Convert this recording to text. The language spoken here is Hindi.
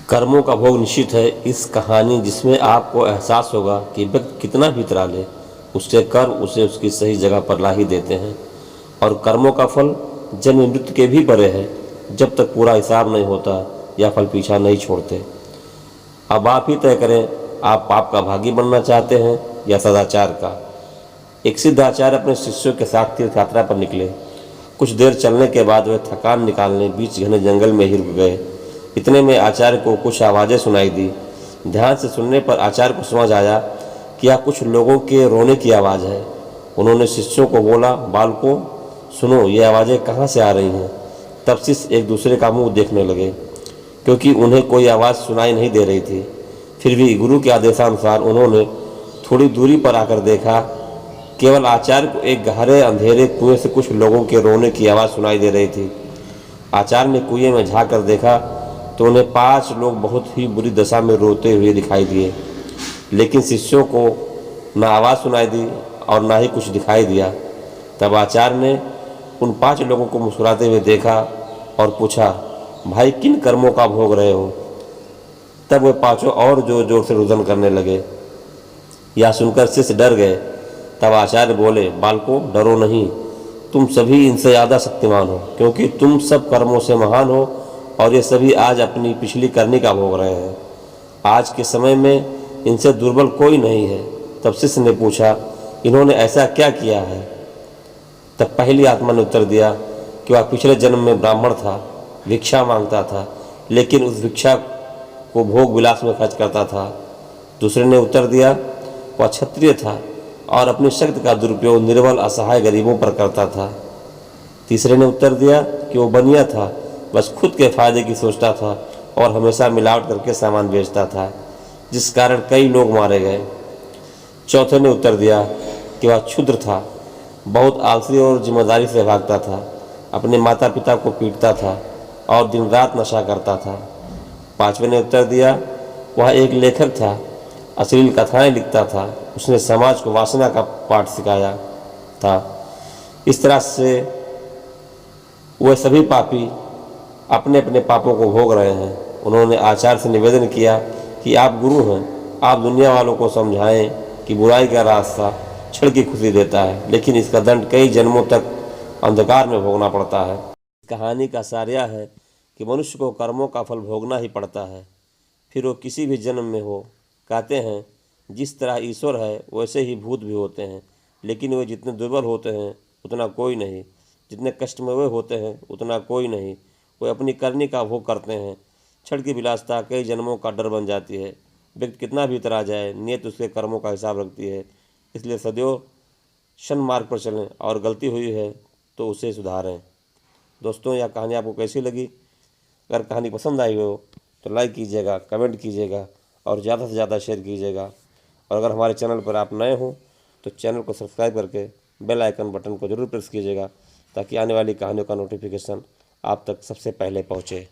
कर्मों का भोग निश्चित है। इस कहानी जिसमें आपको एहसास होगा कि व्यक्ति कितना भी इतरा ले, उसके कर्म उसे उसकी सही जगह पर ला ही देते हैं। और कर्मों का फल जन्म मृत्यु के भी परे है, जब तक पूरा हिसाब नहीं होता या फल पीछा नहीं छोड़ते। अब आप ही तय करें, आप पाप का भागी बनना चाहते हैं या सदाचार का। एक सिद्ध आचार्य अपने शिष्यों के साथ तीर्थ यात्रा पर निकले। कुछ देर चलने के बाद वे थकान निकालने बीच घने जंगल में ही रुक गए। इतने में आचार्य को कुछ आवाज़ें सुनाई दी। ध्यान से सुनने पर आचार्य को समझ आया कि यह कुछ लोगों के रोने की आवाज़ है। उन्होंने शिष्यों को बोला, बालकों सुनो, ये आवाज़ें कहाँ से आ रही हैं। तब शिष्य एक दूसरे का मुंह देखने लगे, क्योंकि उन्हें कोई आवाज़ सुनाई नहीं दे रही थी। फिर भी गुरु के आदेशानुसार उन्होंने थोड़ी दूरी पर आकर देखा। केवल आचार्य को एक गहरे अंधेरे कुएं से कुछ लोगों के रोने की आवाज़ सुनाई दे रही थी। आचार्य ने कुएं में झाँक कर देखा तो उन्हें 5 लोग बहुत ही बुरी दशा में रोते हुए दिखाई दिए, लेकिन शिष्यों को न आवाज़ सुनाई दी और न ही कुछ दिखाई दिया। तब आचार्य ने उन 5 लोगों को मुस्कुराते हुए देखा और पूछा, भाई किन कर्मों का भोग रहे हो। तब वे 5 और जोर जोर से रुदन करने लगे। यह सुनकर शिष्य डर गए। तब आचार्य बोले, बालकों डरो नहीं, तुम सभी इनसे ज़्यादा शक्तिमान हो, क्योंकि तुम सब कर्मों से महान हो और ये सभी आज अपनी पिछली करनी का भोग रहे हैं। आज के समय में इनसे दुर्बल कोई नहीं है। तब शिष्य ने पूछा, इन्होंने ऐसा क्या किया है। तब पहली आत्मा ने उत्तर दिया कि वह पिछले जन्म में ब्राह्मण था, भिक्षा मांगता था, लेकिन उस भिक्षा को भोग विलास में खर्च करता था। दूसरे ने उत्तर दिया, वह क्षत्रिय था और अपनी शक्ति का दुरुपयोग निर्बल असहाय गरीबों पर करता था। तीसरे ने उत्तर दिया कि वो बनिया था, बस खुद के फायदे की सोचता था और हमेशा मिलावट करके सामान बेचता था, जिस कारण कई लोग मारे गए। चौथे ने उत्तर दिया कि वह क्षुद्र था, बहुत आलसी और जिम्मेदारी से भागता था, अपने माता पिता को पीटता था और दिन रात नशा करता था। पांचवें ने उत्तर दिया, वह एक लेखक था, अश्लील कथाएं लिखता था, उसने समाज को वासना का पाठ सिखाया था। इस तरह से वे सभी पापी अपने अपने पापों को भोग रहे हैं। उन्होंने आचार्य से निवेदन किया कि आप गुरु हैं, आप दुनिया वालों को समझाएं कि बुराई का रास्ता क्षण की खुशी देता है, लेकिन इसका दंड कई जन्मों तक अंधकार में भोगना पड़ता है। कहानी का सार यह है कि मनुष्य को कर्मों का फल भोगना ही पड़ता है, फिर वो किसी भी जन्म में हो। कहते हैं, जिस तरह ईश्वर है वैसे ही भूत भी होते हैं, लेकिन वे जितने दुर्बल होते हैं उतना कोई नहीं, जितने कष्ट में वे होते हैं उतना कोई नहीं। वे अपनी करनी का भोग करते हैं। क्षण की विलासता कई जन्मों का डर बन जाती है। व्यक्ति कितना भी इतरा जाए, नियत उसके कर्मों का हिसाब रखती है। इसलिए सदैव सन्मार्ग पर चलें और गलती हुई है तो उसे सुधारें। दोस्तों, यह कहानी आपको कैसी लगी? अगर कहानी पसंद आई हो तो लाइक कीजिएगा, कमेंट कीजिएगा और ज़्यादा से ज़्यादा शेयर कीजिएगा। और अगर हमारे चैनल पर आप नए हों तो चैनल को सब्सक्राइब करके बेल आइकन बटन को ज़रूर प्रेस कीजिएगा, ताकि आने वाली कहानियों का नोटिफिकेशन आप तक सबसे पहले पहुँचे।